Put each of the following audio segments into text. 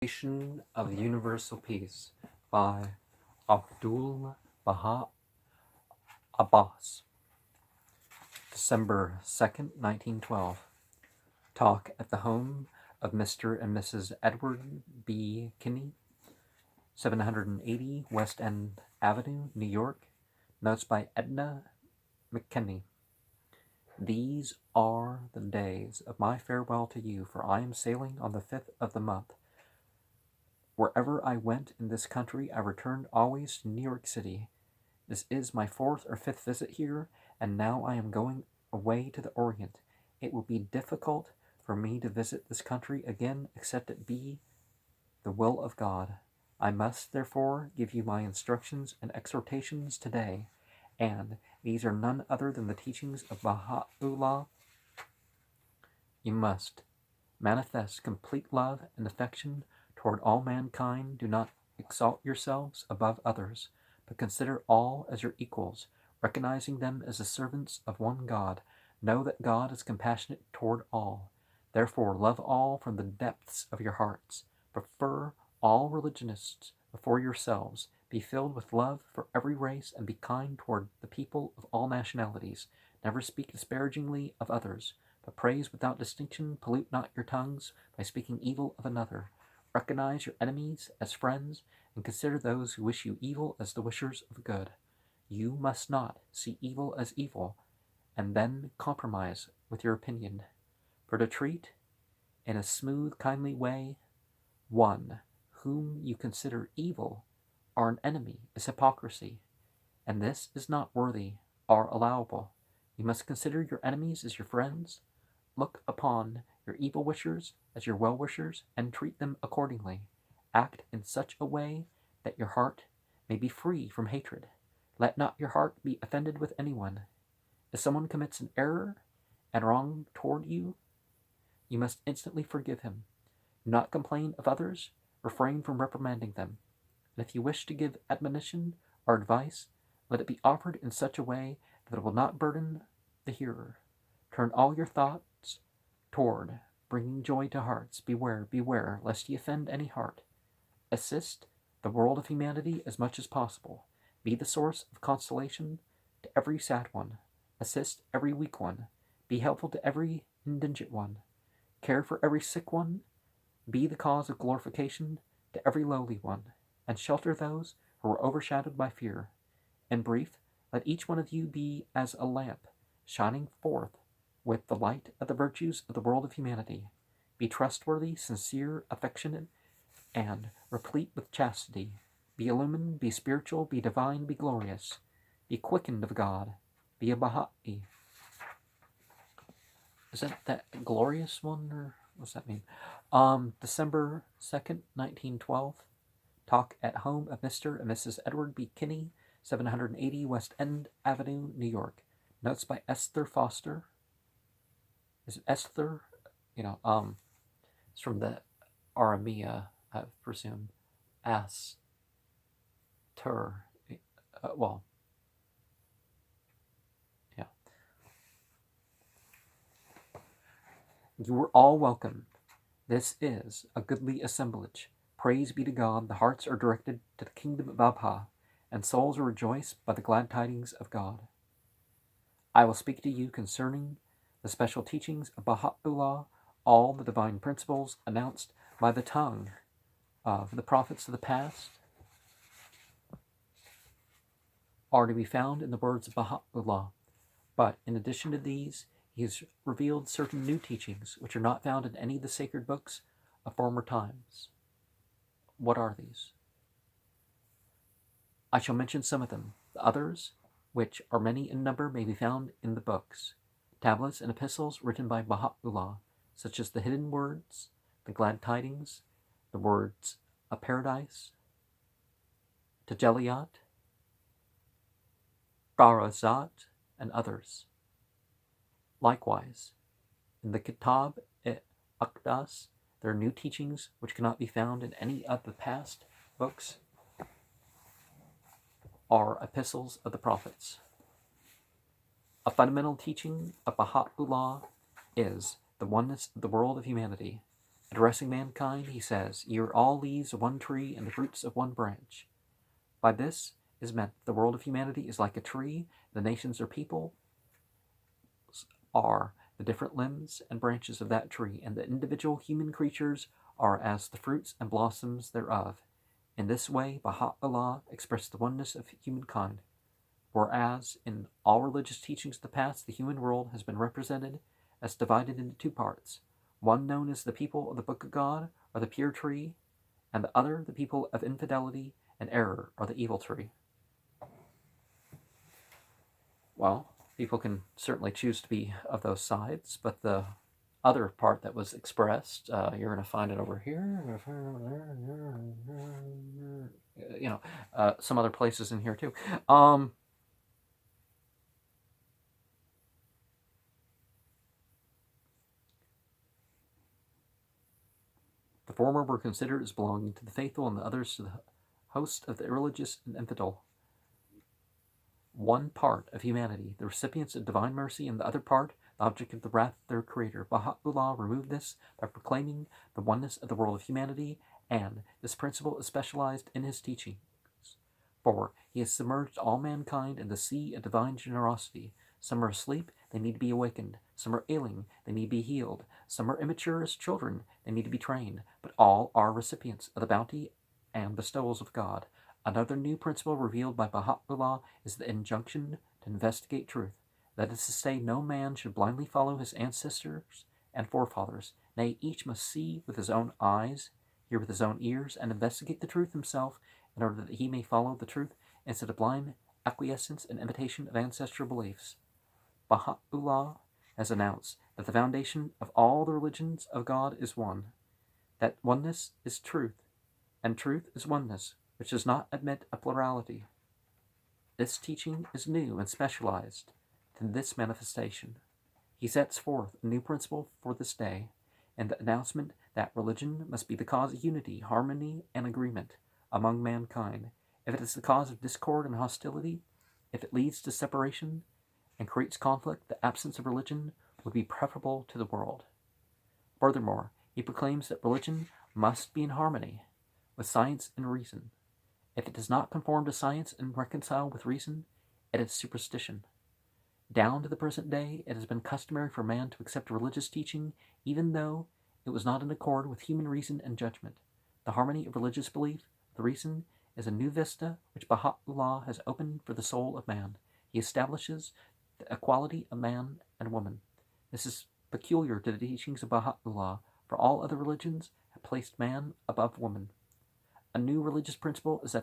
Promulgation of Universal Peace by Abdul Baha Abbas, December 2nd, 1912. Talk at the home of Mr. and Mrs. Edward B. Kinney, 780 West End Avenue, New York. Notes by Edna McKinney. These are the days of my farewell to you, for I am sailing on the 5th of the month. Wherever I went in this country, I returned always to New York City. This is my 4th or 5th visit here, and now I am going away to the Orient. It will be difficult for me to visit this country again, except it be the will of God. I must, therefore, give you my instructions and exhortations today, and these are none other than the teachings of Baha'u'llah. You must manifest complete love and affection toward all mankind. Do not exalt yourselves above others, but consider all as your equals, recognizing them as the servants of one God. Know that God is compassionate toward all. Therefore, love all from the depths of your hearts. Prefer all religionists before yourselves. Be filled with love for every race, and be kind toward the people of all nationalities. Never speak disparagingly of others, but praise without distinction. Pollute not your tongues by speaking evil of another. Recognize your enemies as friends, and consider those who wish you evil as the wishers of good. You must not see evil as evil, and then compromise with your opinion. For to treat in a smooth, kindly way one whom you consider evil or an enemy is hypocrisy, and this is not worthy or allowable. You must consider your enemies as your friends. Look upon your evil wishers as your well-wishers, and treat them accordingly. Act in such a way that your heart may be free from hatred. Let not your heart be offended with anyone. If someone commits an error and wrong toward you, you must instantly forgive him. Do not complain of others. Refrain from reprimanding them. And if you wish to give admonition or advice, let it be offered in such a way that it will not burden the hearer. Turn all your thoughts toward bringing joy to hearts. Beware, lest ye offend any heart. Assist the world of humanity as much as possible. Be the source of consolation to every sad one. Assist every weak one. Be helpful to every indigent one. Care for every sick one. Be the cause of glorification to every lowly one, and shelter those who are overshadowed by fear. In brief, let each one of you be as a lamp, shining forth with the light of the virtues of the world of humanity. Be trustworthy, sincere, affectionate, and replete with chastity. Be illumined, be spiritual, be divine, be glorious. Be quickened of God. Be a Baha'i. Is that glorious one, or what's that mean? December 2nd, 1912. Talk at home of Mr. and Mrs. Edward B. Kinney, 780 West End Avenue, New York. Notes by Esther Foster. Is it Esther? It's from the Aramea, I presume. Aster. Yeah. You are all welcome. This is a goodly assemblage. Praise be to God. The hearts are directed to the kingdom of Abha, and souls are rejoiced by the glad tidings of God. I will speak to you concerning the special teachings of Baha'u'llah, all the divine principles announced by the tongue of the prophets of the past are to be found in the words of Baha'u'llah. But in addition to these, he has revealed certain new teachings which are not found in any of the sacred books of former times. What are these? I shall mention some of them. The others, which are many in number, may be found in the books, tablets, and epistles written by Baha'u'llah, such as the hidden words, the glad tidings, the words of paradise, Tajalliyat, Barazat, and others. Likewise, in the Kitab-e-Aqdas, there are new teachings which cannot be found in any of the past books or epistles of the prophets. A fundamental teaching of Baha'u'llah is the oneness of the world of humanity. Addressing mankind, he says, "Ye are all leaves of one tree and the fruits of one branch." By this is meant the world of humanity is like a tree, the nations or people are the different limbs and branches of that tree, and the individual human creatures are as the fruits and blossoms thereof. In this way, Baha'u'llah expressed the oneness of humankind, whereas in all religious teachings of the past, the human world has been represented as divided into two parts, one known as the people of the Book of God, or the pure tree, and the other the people of infidelity and error, or the evil tree. Well, people can certainly choose to be of those sides, but the other part that was expressed, you're going to find it over here, some other places in here too. The former were considered as belonging to the faithful, and the others to the host of the irreligious and infidel. One part of humanity, the recipients of divine mercy, and the other part, the object of the wrath of their Creator. Baha'u'llah removed this by proclaiming the oneness of the world of humanity, and this principle is specialized in his teachings. For he has submerged all mankind in the sea of divine generosity. Some are asleep, they need to be awakened. Some are ailing, they need to be healed. Some are immature as children, they need to be trained. But all are recipients of the bounty and bestowals of God. Another new principle revealed by Baha'u'llah is the injunction to investigate truth. That is to say, no man should blindly follow his ancestors and forefathers. Nay, each must see with his own eyes, hear with his own ears, and investigate the truth himself, in order that he may follow the truth instead of blind acquiescence and imitation of ancestral beliefs. Baha'u'llah has announced that the foundation of all the religions of God is one, that oneness is truth, and truth is oneness, which does not admit a plurality. This teaching is new and specialized in this manifestation. He sets forth a new principle for this day, and the announcement that religion must be the cause of unity, harmony, and agreement among mankind. If it is the cause of discord and hostility, if it leads to separation and creates conflict, the absence of religion would be preferable to the world. Furthermore, he proclaims that religion must be in harmony with science and reason. If it does not conform to science and reconcile with reason, it is superstition. Down to the present day, it has been customary for man to accept religious teaching, even though it was not in accord with human reason and judgment. The harmony of religious belief, the reason, is a new vista which Baha'u'llah has opened for the soul of man. He establishes the equality of man and woman. This is peculiar to the teachings of Baha'u'llah, for all other religions have placed man above woman. A new religious principle is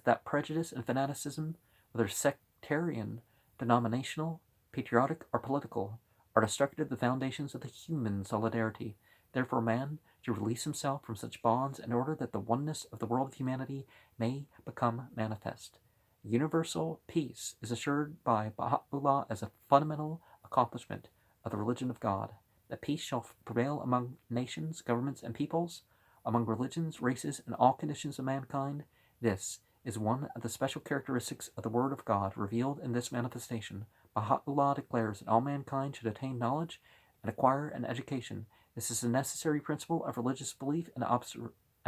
that prejudice and fanaticism, whether sectarian, denominational, patriotic, or political, are destructive of the foundations of the human solidarity. Therefore, man should release himself from such bonds in order that the oneness of the world of humanity may become manifest. Universal peace is assured by Baha'u'llah as a fundamental accomplishment of the religion of God. That peace shall prevail among nations, governments, and peoples, among religions, races, and all conditions of mankind. This is one of the special characteristics of the Word of God revealed in this manifestation. Baha'u'llah declares that all mankind should attain knowledge and acquire an education. This is a necessary principle of religious belief and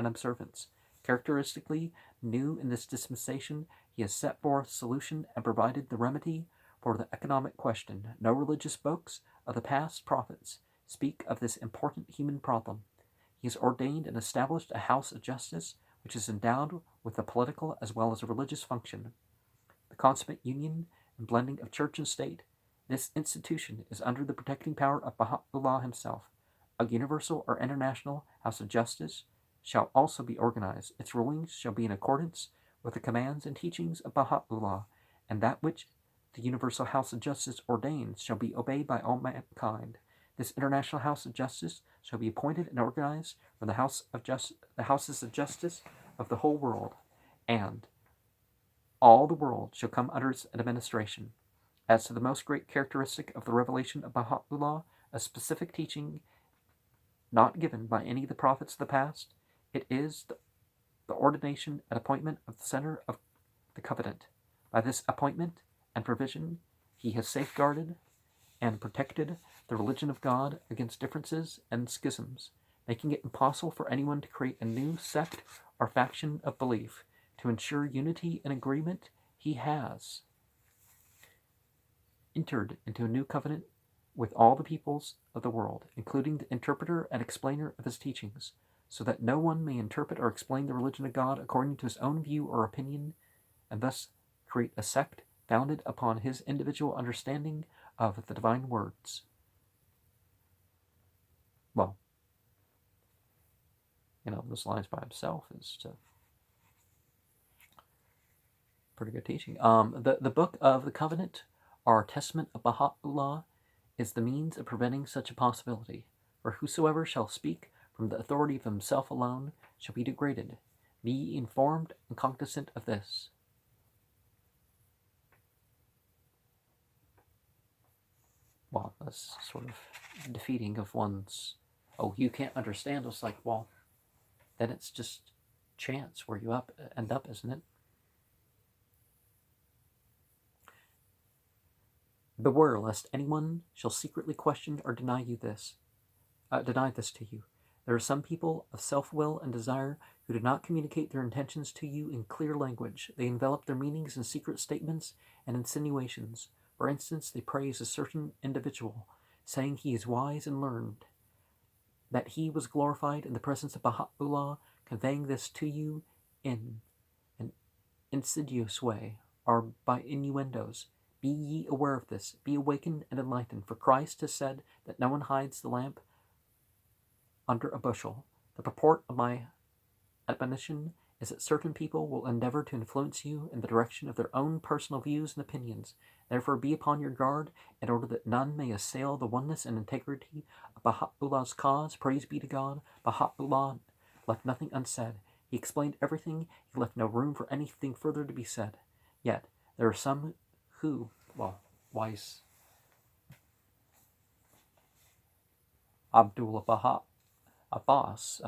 observance. Characteristically new in this dispensation, he has set forth solution and provided the remedy for the economic question. No religious books of the past prophets speak of this important human problem. He has ordained and established a house of justice, which is endowed with a political as well as a religious function. The consummate union and blending of church and state, this institution is under the protecting power of Baha'u'llah himself. A universal or international house of justice shall also be organized. Its rulings shall be in accordance with the commands and teachings of Baha'u'llah, and that which the universal house of justice ordains shall be obeyed by all mankind. This international house of justice shall be appointed and organized from the houses of justice of the whole world, and all the world shall come under its administration. As to the most great characteristic of the revelation of Baha'u'llah, a specific teaching not given by any of the prophets of the past, it is the ordination and appointment of the center of the covenant. By this appointment and provision, he has safeguarded and protected the religion of God against differences and schisms. making it impossible for anyone to create a new sect or faction of belief. To ensure unity and agreement, he has entered into a new covenant with all the peoples of the world, including the interpreter and explainer of his teachings, so that no one may interpret or explain the religion of God according to his own view or opinion, and thus create a sect founded upon his individual understanding of the divine words. Well, those lines by himself is pretty good teaching. The Book of the Covenant, our Testament of Baha'u'llah, is the means of preventing such a possibility. For whosoever shall speak from the authority of himself alone shall be degraded. Be informed and cognizant of this. Well, that's sort of defeating of one's, you can't understand. It's like, well, then it's just chance where you end up, isn't it? Beware lest anyone shall secretly question or deny this to you. There are some people of self-will and desire who do not communicate their intentions to you in clear language. They envelop their meanings in secret statements and insinuations. For instance, they praise a certain individual, saying he is wise and learned, that he was glorified in the presence of Baha'u'llah, conveying this to you in an insidious way, or by innuendos. Be ye aware of this. Be awakened and enlightened. For Christ has said that no one hides the lamp under a bushel. The purport of my admonition is that certain people will endeavor to influence you in the direction of their own personal views and opinions. Therefore be upon your guard, in order that none may assail the oneness and integrity of Baha'u'llah's cause. Praise be to God. Baha'u'llah left nothing unsaid. He explained everything. He left no room for anything further to be said. Yet there are some who, wise Abdul Baha Abbas,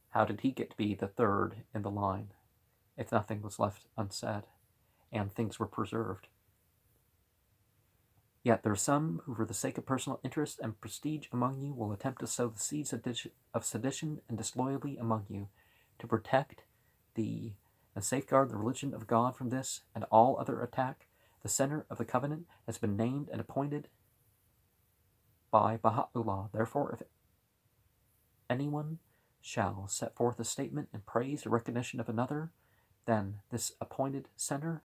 how did he get to be the third in the line if nothing was left unsaid and things were preserved? Yet there are some who, for the sake of personal interest and prestige among you, will attempt to sow the seeds of sedition and disloyalty among you. To protect and safeguard the religion of God from this and all other attack, the center of the covenant has been named and appointed by Baha'u'llah. Therefore, if anyone shall set forth a statement in praise or recognition of another, then this appointed center